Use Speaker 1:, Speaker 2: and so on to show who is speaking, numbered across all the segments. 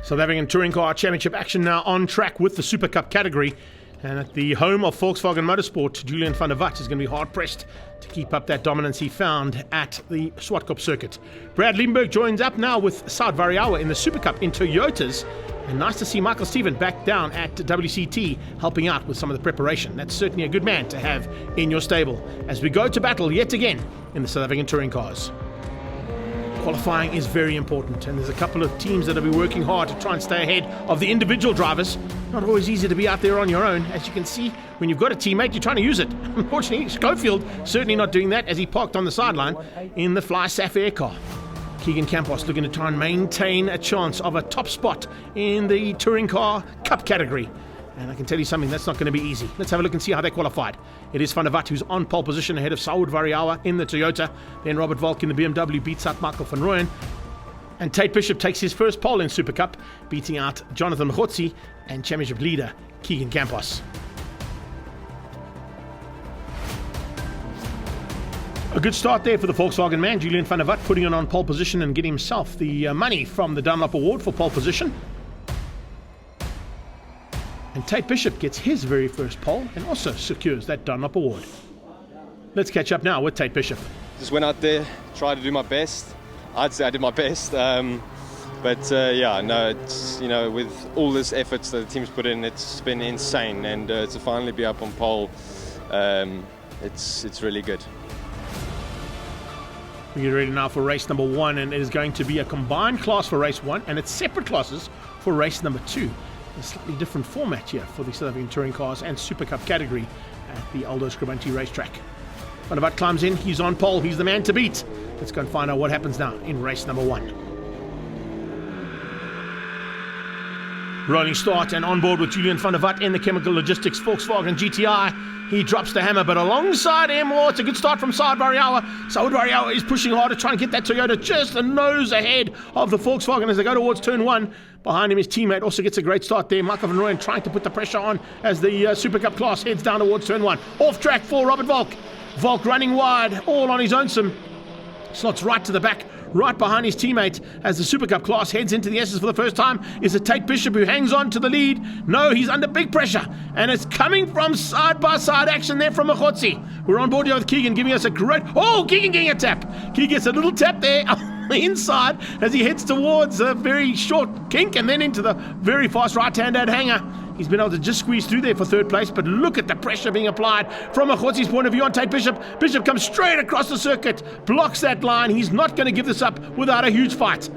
Speaker 1: South African Touring Car Championship action now on track with the Supacup category. And at the home of Volkswagen Motorsport, Julian van der Walt is going to be hard-pressed to keep up that dominance he found at the Supacup circuit. Brad Limburg joins up now with Saud Variawa in the Supacup in Toyotas. And nice to see Michael Steven back down at WCT helping out with some of the preparation. That's certainly a good man to have in your stable as we go to battle yet again in the South African Touring Cars. Qualifying is very important, and there's a couple of teams that will be working hard to try and stay ahead of the individual drivers. Not always easy to be out there on your own. As you can see, when you've got a teammate, you're trying to use it. Unfortunately, Schofield certainly not doing that as he parked on the sideline in the Fly Sapphire car. Keegan Campos looking to try and maintain a chance of a top spot in the Touring Car Cup category. And I can tell you something, that's not going to be easy. Let's have a look and see how they qualified. It is Van der Walt who's on pole position ahead of Saud Variawa in the Toyota. Then Robert Volk in the BMW beats out Michael van Rooyen. And Tate Bishop takes his first pole in Supacup, beating out Jonathan Mkhotsi and championship leader Keegan Campos. A good start there for the Volkswagen man, Julian van der Walt, putting it on pole position and getting himself the money from the Dunlop Award for pole position. And Tate Bishop gets his very first pole and also secures that Dunlop Award. Let's catch up now with Tate Bishop.
Speaker 2: Just went out there, tried to do my best. I'd say I did my best. It's, with all this efforts that the team's put in, it's been insane. And to finally be up on pole, it's really good.
Speaker 1: We get ready now for race number 1, and it is going to be a combined class for race 1, and it's separate classes for race number 2. A slightly different format here for the South African Touring Cars and Supacup category at the Aldo Scribante racetrack. Van der Walt climbs in, he's on pole, he's the man to beat. Let's go and find out what happens now in race number 1. Rolling start and on board with Julian van der Walt in the Chemical Logistics Volkswagen GTI. He drops the hammer, but alongside him, it's a good start from Saud Variawa. Saud Variawa is pushing hard to try and get that Toyota just a nose ahead of the Volkswagen as they go towards turn 1. Behind him, his teammate also gets a great start there. Michael van Rooyen trying to put the pressure on as the Supacup class heads down towards turn 1. Off track for Robert Volk. Volk running wide, all on his own sim. Slots right to the back, right behind his teammate as the Supacup class heads into the S's for the first time. Is it Tate Bishop who hangs on to the lead? No, he's under big pressure, and it's coming from side-by-side action there from Mkhotsi. We're on board here with Keegan giving us a great... Oh, Keegan getting a tap. Keegan gets a little tap there on the inside as he heads towards a very short kink and then into the very fast right-hand hanger. He's been able to just squeeze through there for third place, but look at the pressure being applied from Mkhotsi's point of view on Tate Bishop. Bishop comes straight across the circuit, blocks that line. He's not going to give this up without a huge fight.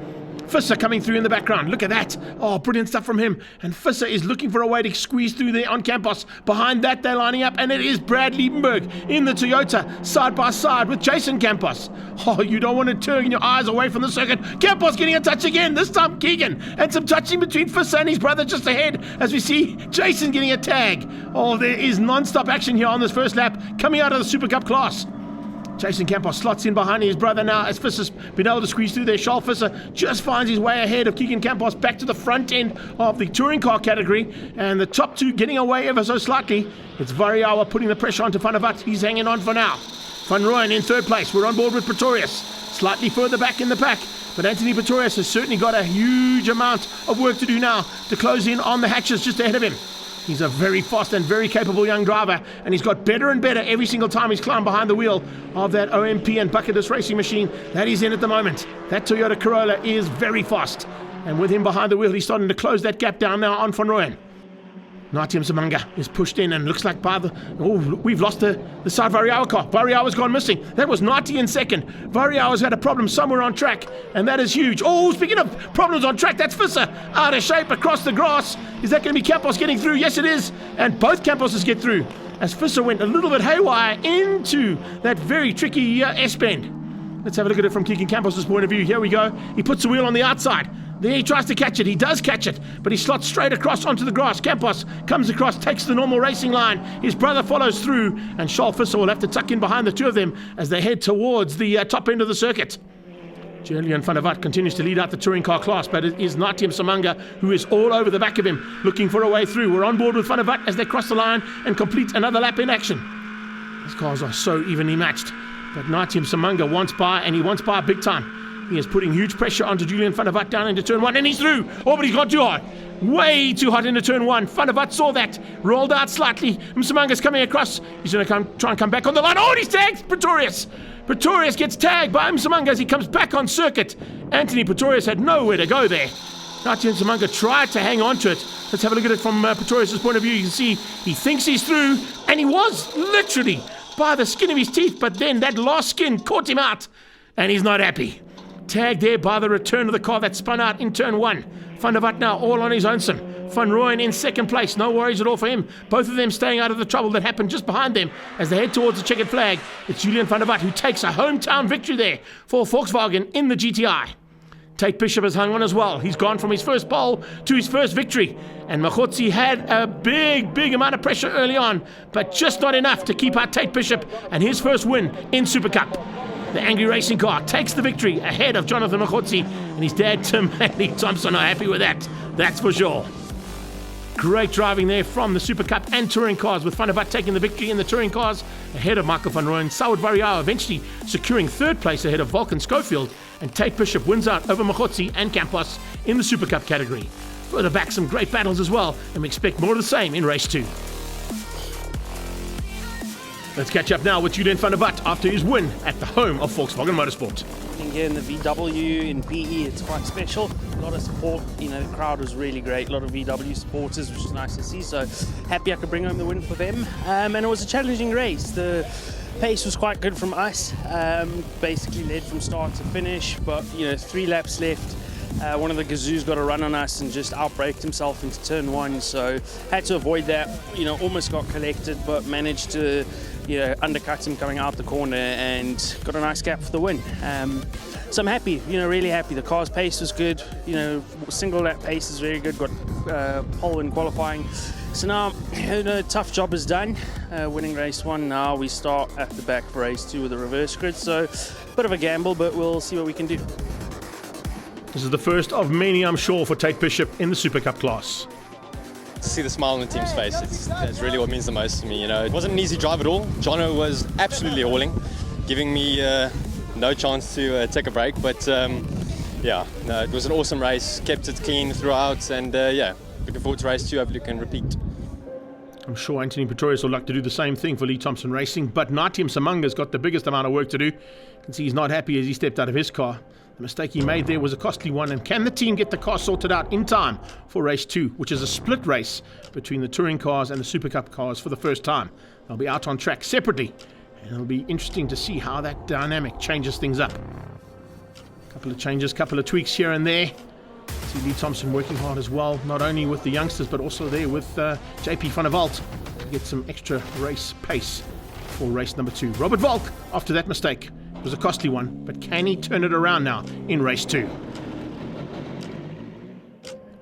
Speaker 1: Visser coming through in the background. Look at that. Oh, brilliant stuff from him. And Visser is looking for a way to squeeze through there on Campos. Behind that, they're lining up, and it is Brad Liebenberg in the Toyota, side by side with Jason Campos. Oh, you don't want to turn your eyes away from the circuit. Campos getting a touch again, this time Keegan. And some touching between Visser and his brother just ahead as we see Jason getting a tag. Oh, there is non-stop action here on this first lap coming out of the Supacup class. Jason Campos slots in behind his brother now as Visser's been able to squeeze through there. Charles Visser just finds his way ahead of Keegan Campos back to the front end of the touring car category, and the top two getting away ever so slightly. It's Variawa putting the pressure onto Van der Walt. He's hanging on for now. Van Rooyen in third place. We're on board with Pretorius, slightly further back in the pack, but Anthony Pretorius has certainly got a huge amount of work to do now to close in on the hatches just ahead of him. He's a very fast and very capable young driver, and he's got better and better every single time he's climbed behind the wheel of that OMP and bucket disc racing machine that he's in at the moment. That Toyota Corolla is very fast, and with him behind the wheel, he's starting to close that gap down now on Van Rooyen. Natyam Samanga is pushed in and looks like we've lost the Saud Variawa car. Variawa's gone missing. That was Nati in second. Variawa's had a problem somewhere on track, and that is huge. Oh, speaking of problems on track, that's Visser out of shape across the grass. Is that going to be Campos getting through? Yes, it is. And both Camposes get through as Visser went a little bit haywire into that very tricky S-bend. Let's have a look at it from Keegan Campos' point of view. Here we go. He puts the wheel on the outside. There he tries to catch it. He does catch it, but he slots straight across onto the grass. Campos comes across, takes the normal racing line. His brother follows through, and Charles Visser will have to tuck in behind the two of them as they head towards the top end of the circuit. Julian van der Walt continues to lead out the touring car class, but it is Natyam Samanga who is all over the back of him, looking for a way through. We're on board with van der Walt as they cross the line and complete another lap in action. These cars are so evenly matched, but Natyam Samanga wants by, and he wants by big time. He is putting huge pressure onto Julian van der Walt down into turn 1, and he's through. Oh, but he's got too hot. Way too hot into turn 1. Van der Walt saw that, rolled out slightly. Msimanga's coming across. He's going to try and come back on the line. Oh, and he's tagged Pretorius. Pretorius gets tagged by Msimanga as he comes back on circuit. Anthony Pretorius had nowhere to go there. Natia Msimanga tried to hang on to it. Let's have a look at it from Pretorius' point of view. You can see he thinks he's through, and he was literally by the skin of his teeth, but then that last skin caught him out, and he's not happy. Tagged there by the return of the car that spun out in turn 1. Van der Walt now all on his own. Van Rooyen in second place. No worries at all for him. Both of them staying out of the trouble that happened just behind them as they head towards the checkered flag. It's Julian van der Walt who takes a hometown victory there for Volkswagen in the GTI. Tate Bishop has hung on as well. He's gone from his first pole to his first victory. And Machotsi had a big amount of pressure early on, but just not enough to keep out Tate Bishop and his first win in Supacup. The angry racing car takes the victory ahead of Jonathan Machotsi, and his dad Tim and Lee Thompson are happy with that. That's for sure. Great driving there from the Supacup and touring cars, with Van der Walt taking the victory in the touring cars ahead of Michael van Rooyen. Saud Variau eventually securing third place ahead of Vulcan Schofield, and Tate Bishop wins out over Machotsi and Campos in the Supacup category. Further back, some great battles as well, and we expect more of the same in race 2. Let's catch up now with Julian van der Walt after his win at the home of Volkswagen Motorsport.
Speaker 3: I think here in the VW in PE it's quite special. A lot of support, the crowd was really great. A lot of VW supporters, which is nice to see. So happy I could bring home the win for them. And it was a challenging race. The pace was quite good from us. Basically led from start to finish, but 3 laps left. One of the Gazoos got a run on us and just outbraked himself into turn 1, so had to avoid that. Almost got collected, but managed to undercut him coming out the corner and got a nice gap for the win. So I'm happy, really happy. The car's pace was good, single lap pace is very good, got pole in qualifying. So now, tough job is done, winning race 1. Now we start at the back for race 2 with a reverse grid, so bit of a gamble, but we'll see what we can do.
Speaker 1: This is the first of many, I'm sure, for Tate Bishop in the Supacup class.
Speaker 2: To see the smile on the team's face, that's really what means the most to me. It wasn't an easy drive at all. Jono was absolutely hauling, giving me no chance to take a break. But it was an awesome race. Kept it clean throughout, and looking forward to race 2. Hopefully, we can repeat.
Speaker 1: I'm sure Anthony Pretorius would like to do the same thing for Lee Thompson Racing, but Natia Msimanga's got the biggest amount of work to do. You can see he's not happy as he stepped out of his car. The mistake he made there was a costly one, and can the team get the car sorted out in time for race 2, which is a split race between the touring cars and the Supacup cars for the first time? They'll be out on track separately, and it'll be interesting to see how that dynamic changes things up. Couple of changes, couple of tweaks here and there. See Lee Thompson working hard as well, not only with the youngsters but also there with JP van der Walt to get some extra race pace for race number 2. Robert Volk, after that mistake, it was a costly one, but can he turn it around now in race 2?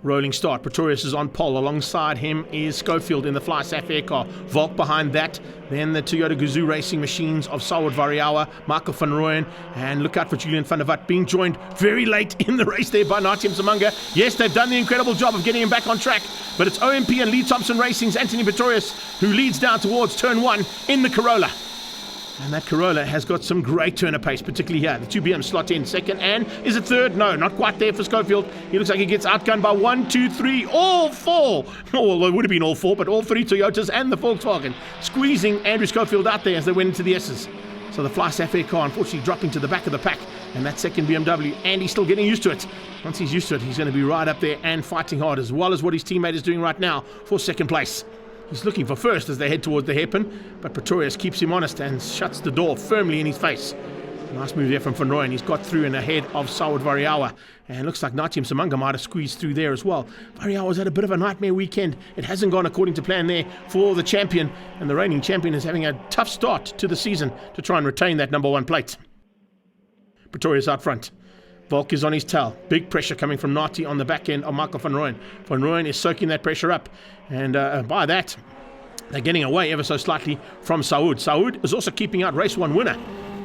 Speaker 1: Rolling start. Pretorius is on pole. Alongside him is Schofield in the Fly Sapphire car. Volk behind that. Then the Toyota Gazoo racing machines of Saud Variau, Michael van Rooyen, and look out for Julian van der Walt being joined very late in the race there by Natia Msimanga. Yes, they've done the incredible job of getting him back on track, but it's OMP and Lee Thompson Racing's Anthony Pretorius who leads down towards turn 1 in the Corolla. And that Corolla has got some great turner pace, particularly here. The 2BM slot in second, and is it third? No, not quite there for Schofield. He looks like he gets outgunned by 1, 2, 3, all 4. Well, it would have been all 4, but all 3 Toyotas and the Volkswagen squeezing Andrew Schofield out there as they went into the S's. So the Fly Sapphire car unfortunately dropping to the back of the pack, and that second BMW, and he's still getting used to it. Once he's used to it, he's going to be right up there and fighting hard, as well as what his teammate is doing right now for second place. He's looking for first as they head towards the hairpin, but Pretorius keeps him honest and shuts the door firmly in his face. Nice move there from Van Rooyen. He's got through and ahead of Saud Variau, and looks like Natia Msimanga might have squeezed through there as well. Variau's had a bit of a nightmare weekend. It hasn't gone according to plan there for the champion, and the reigning champion is having a tough start to the season to try and retain that number 1 plate. Pretorius out front. Volk is on his tail. Big pressure coming from Nati on the back end of Michael van Rooyen. Van Rooyen is soaking that pressure up, and by that, they're getting away ever so slightly from Saud. Saud is also keeping out race 1 winner.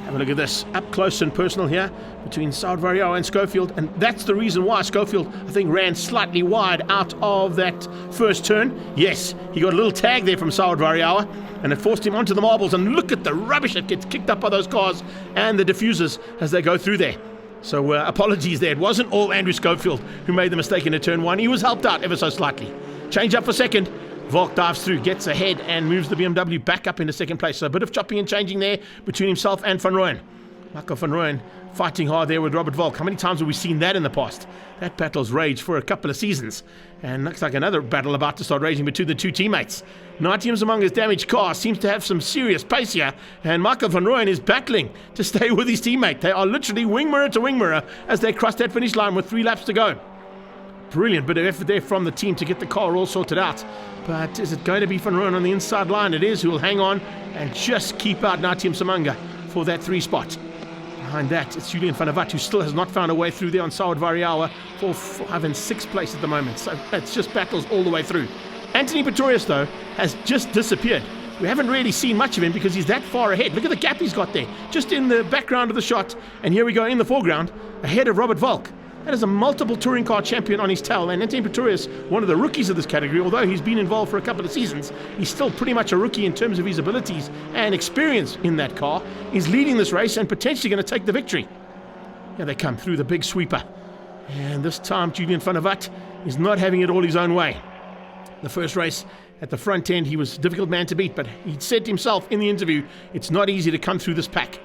Speaker 1: Have a look at this, up close and personal here between Saud Variau and Schofield, and that's the reason why Schofield, I think, ran slightly wide out of that first turn. Yes, he got a little tag there from Saud Variau, and it forced him onto the marbles, and look at the rubbish that gets kicked up by those cars and the diffusers as they go through there. So apologies there. It wasn't all Andrew Schofield who made the mistake into turn 1. He was helped out ever so slightly. Change up for second. Volk dives through, gets ahead and moves the BMW back up into second place. So a bit of chopping and changing there between himself and Van Rooyen. Michael Van Rooyen fighting hard there with Robert Volk. How many times have we seen that in the past? That battle's raged for a couple of seasons. And looks like another battle about to start raging between the two teammates. Naitium Zamanga's damaged car seems to have some serious pace here. And Michael Van Rooyen is battling to stay with his teammate. They are literally wing mirror to wing mirror as they cross that finish line with 3 laps to go. Brilliant bit of effort there from the team to get the car all sorted out. But is it going to be Van Rooyen on the inside line? It is, who will hang on and just keep out Naitium Zamanga for that 3 spot. Behind that, it's Julian van der Walt, who still has not found a way through there on Sauer Variawa for 5 and 6th place at the moment. So it's just battles all the way through. Anthony Pretorius, though, has just disappeared. We haven't really seen much of him because he's that far ahead. Look at the gap he's got there, just in the background of the shot. And here we go in the foreground, ahead of Robert Volk. That is a multiple touring car champion on his tail, and Anthony Pretorius, one of the rookies of this category, although he's been involved for a couple of seasons, he's still pretty much a rookie in terms of his abilities and experience in that car. He's leading this race and potentially going to take the victory. Here they come through the big sweeper. And this time Julian van der Walt is not having it all his own way. The first race at the front end, he was a difficult man to beat, but he said himself in the interview, it's not easy to come through this pack.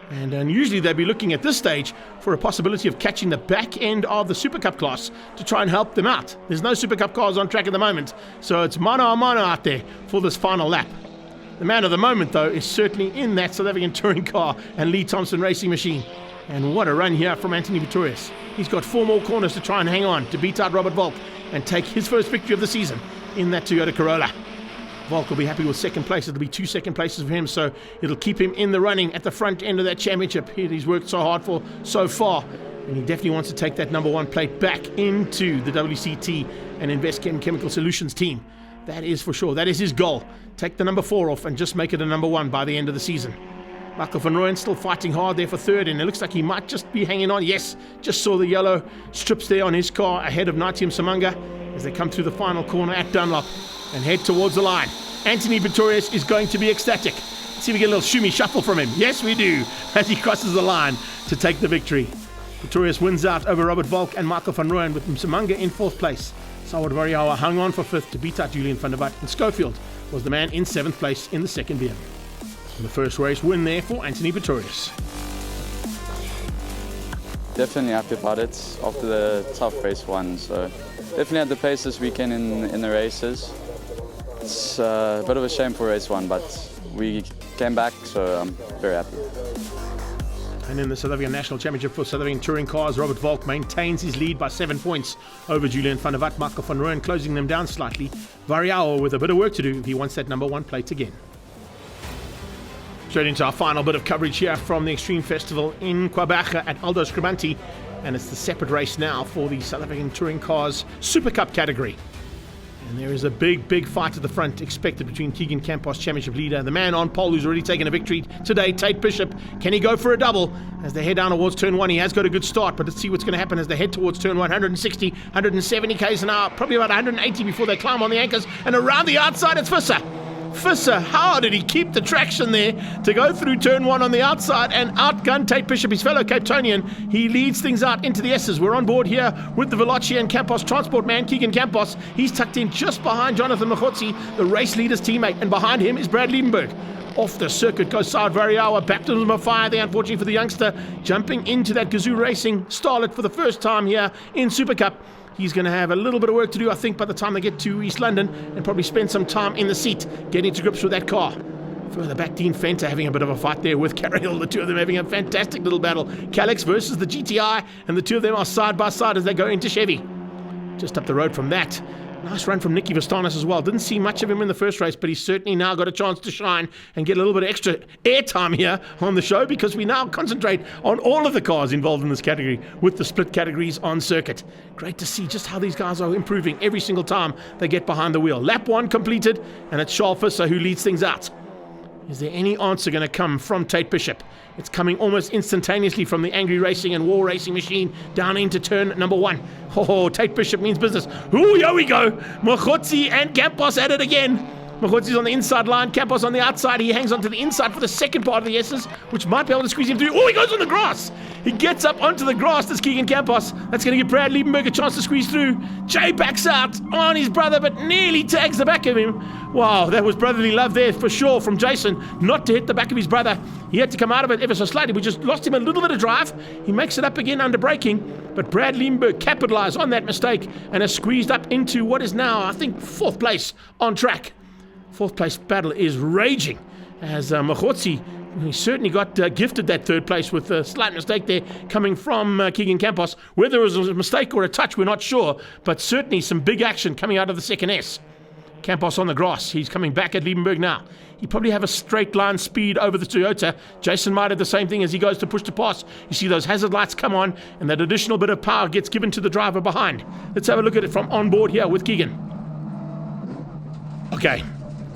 Speaker 1: And usually they'd be looking at this stage for a possibility of catching the back end of the Supacup class to try and help them out. There's no Supacup cars on track at the moment, so it's mano a mano out there for this final lap. The man of the moment, though, is certainly in that South African touring car and Lee Thompson racing machine. And what a run here from Anthony Pretorius. He's got 4 more corners to try and hang on to beat out Robert Volk and take his first victory of the season in that Toyota Corolla. Volk will be happy with second place. It'll be 2 second places for him, so it'll keep him in the running at the front end of that championship he's worked so hard for so far. And he definitely wants to take that number 1 plate back into the WCT and Investchem Chemical Solutions team. That is for sure. That is his goal. Take the number 4 off and just make it a number 1 by the end of the season. Michael Van Rooyen still fighting hard there for 3rd, and it looks like he might just be hanging on. Yes, just saw the yellow strips there on his car ahead of Naitium Zamanga as they come through the final corner at Dunlop and head towards the line. Anthony Pretorius is going to be ecstatic. Let's see if we get a little shimmy shuffle from him. Yes, we do, as he crosses the line to take the victory. Pretorius wins out over Robert Volk and Michael Van Rooyen, with Zamanga in 4th place. Sauer Variawa hung on for 5th to beat out Julian van der Walt, and Schofield was the man in 7th place in the second VM. And the first race win there for Anthony Pretorius.
Speaker 4: Definitely happy about it after the tough race 1. So definitely had the pace this weekend in the races. It's a bit of a shame for race 1, but we came back, so I'm very happy.
Speaker 1: And in the South African National Championship for South African Touring Cars, Robert Volk maintains his lead by 7 points over Julian van der Walt. Michael Van Rooyen closing them down slightly. Variawa with a bit of work to do if he wants that number 1 plate again. Straight into our final bit of coverage here from the Extreme Festival in Kwabaga at Aldo Scribanti. And it's the separate race now for the South African Touring Cars Super Cup category. And there is a big fight at the front expected between Keegan Campos, championship leader, and the man on pole who's already taken a victory today, Tate Bishop. Can he go for a double as they head down towards turn 1? He has got a good start, but let's see what's going to happen as they head towards turn 1. 160, 170 k's an hour, probably about 180 before they climb on the anchors. And around the outside, it's Visser. Visser, how did he keep the traction there to go through turn 1 on the outside and outgun Tate Bishop, his fellow Cape Townian? He leads things out into the S's. We're on board here with the Veloci and Campos transport man, Keegan Campos. He's tucked in just behind Jonathan Machotsi, the race leader's teammate, and behind him is Brad Liebenberg. Off the circuit goes Sauer Variawa, baptism of fire there, unfortunately for the youngster, jumping into that Gazoo Racing starlet for the first time here in Super Cup. He's going to have a little bit of work to do, I think, by the time they get to East London, and probably spend some time in the seat getting to grips with that car. Further back, Dean Fenter having a bit of a fight there with Carriel, the two of them having a fantastic little battle. Calix versus the GTI, and the two of them are side by side as they go into Chevy. Just up the road from that, nice run from Nicky Vastanis as well. Didn't see much of him in the first race, but he's certainly now got a chance to shine and get a little bit of extra airtime here on the show, because we now concentrate on all of the cars involved in this category with the split categories on circuit. Great to see just how these guys are improving every single time they get behind the wheel. Lap 1 completed, and it's Charles Visser who leads things out. Is there any answer going to come from Tate Bishop? It's coming almost instantaneously from the Angry Racing and War Racing machine down into turn number 1. Oh, Tate Bishop means business. Ooh, here we go. Machotsi and Campos at it again. Machotsi's on the inside line, Campos on the outside. He hangs onto the inside for the second part of the S's, which might be able to squeeze him through. Oh, he goes on the grass. He gets up onto the grass, this Keegan Campos. That's going to give Brad Liebenberg a chance to squeeze through. Jay backs out on his brother, but nearly tags the back of him. Wow, that was brotherly love there for sure from Jason, not to hit the back of his brother. He had to come out of it ever so slightly. We just lost him a little bit of drive. He makes it up again under braking, but Brad Liebenberg capitalized on that mistake and has squeezed up into what is now, I think, 4th place on track. 4th place battle is raging as Machotsi, he certainly got gifted that 3rd place with a slight mistake there coming from Keegan Campos. Whether it was a mistake or a touch, we're not sure, but certainly some big action coming out of the second S. Campos on the grass. He's coming back at Liebenberg now. He probably have a straight line speed over the Toyota. Jason might have the same thing as he goes to push to pass. You see those hazard lights come on, and that additional bit of power gets given to the driver behind. Let's have a look at it from on board here with Keegan. Okay,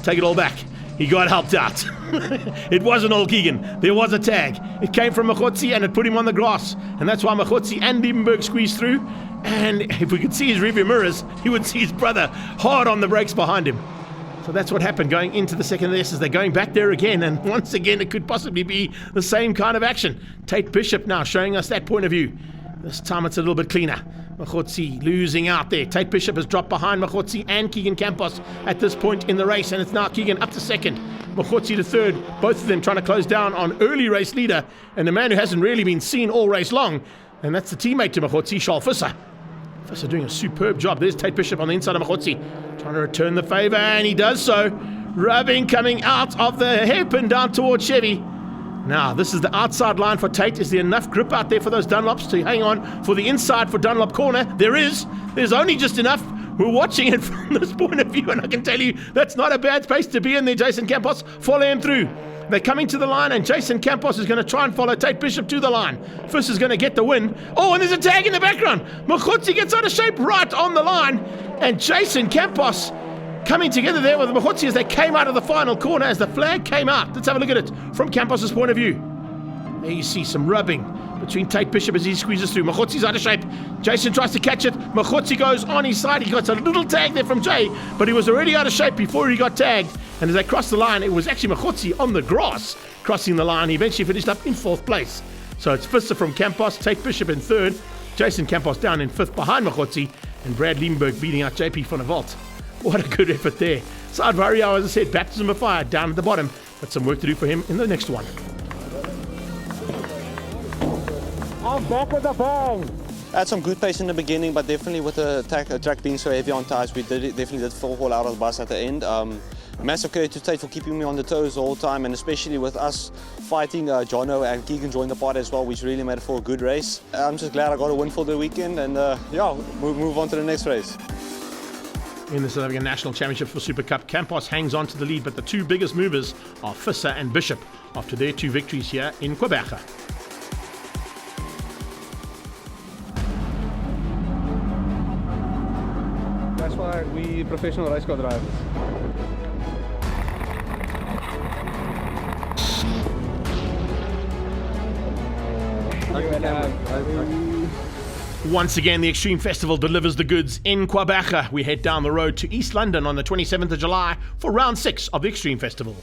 Speaker 1: take it all back. He got helped out. It wasn't all Keegan. There was a tag. It came from Machotsi and it put him on the grass. And that's why Machotsi and Liebenberg squeezed through. And if we could see his rearview mirrors, he would see his brother hard on the brakes behind him. So that's what happened going into the second S as they're going back there again. And once again, it could possibly be the same kind of action. Tate Bishop now showing us that point of view. This time it's a little bit cleaner. Machotsi losing out there. Tate Bishop has dropped behind Machotsi and Keegan Campos at this point in the race, and it's now Keegan up to 2nd, Machotsi to 3rd, both of them trying to close down on early race leader, and the man who hasn't really been seen all race long, and that's the teammate to Machotsi, Charles Visser. Visser doing a superb job. There's Tate Bishop on the inside of Machotsi, trying to return the favour, and he does so. Rubbing coming out of the hairpin down towards Chevy. Now, this is the outside line for Tate. Is there enough grip out there for those Dunlops to hang on for the inside for Dunlop corner? There is. There's only just enough. We're watching it from this point of view, and I can tell you that's not a bad space to be in there. Jason Campos follow him through. They're coming to the line, and Jason Campos is going to try and follow Tate Bishop to the line. First is going to get the win. Oh, and there's a tag in the background. Machotsi gets out of shape right on the line, and Jason Campos coming together there with Machotsi as they came out of the final corner as the flag came out. Let's have a look at it from Campos' point of view. There you see some rubbing between Tate Bishop as he squeezes through. Machotsi's out of shape. Jason tries to catch it. Machotsi goes on his side. He got a little tag there from Jay, but he was already out of shape before he got tagged. And as they crossed the line, it was actually Machotsi on the grass crossing the line. He eventually finished up in 4th place. So it's Visser from Campos, Tate Bishop in 3rd, Jason Campos down in 5th behind Machotsi, and Brad Liebenberg beating out JP van der Walt. What a good effort there. Saad Variau, as I said, baptism of fire down at the bottom. But some work to do for him in the next one.
Speaker 5: I'm back with the ball.
Speaker 6: Had some good pace in the beginning, but definitely with the track being so heavy on tires, we definitely did fall out of the bus at the end. Massive credit to Tate for keeping me on the toes the whole time, and especially with us fighting, Jono and Keegan joined the part as well, which really made it for a good race. I'm just glad I got a win for the weekend, and yeah, move on to the next race.
Speaker 1: In the South African National Championship for Supacup, Campos hangs on to the lead, but the two biggest movers are Visser and Bishop after their 2 victories here in Quebec.
Speaker 5: That's why we professional race car drivers.
Speaker 1: Once again, the Extreme Festival delivers the goods in Quebec. We head down the road to East London on the 27th of July for round 6 of the Extreme Festival.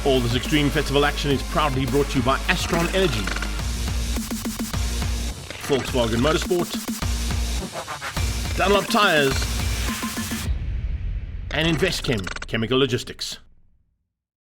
Speaker 1: All this Extreme Festival action is proudly brought to you by Astron Energy, Volkswagen Motorsport, Dunlop Tires, and InvestChem Chemical Logistics.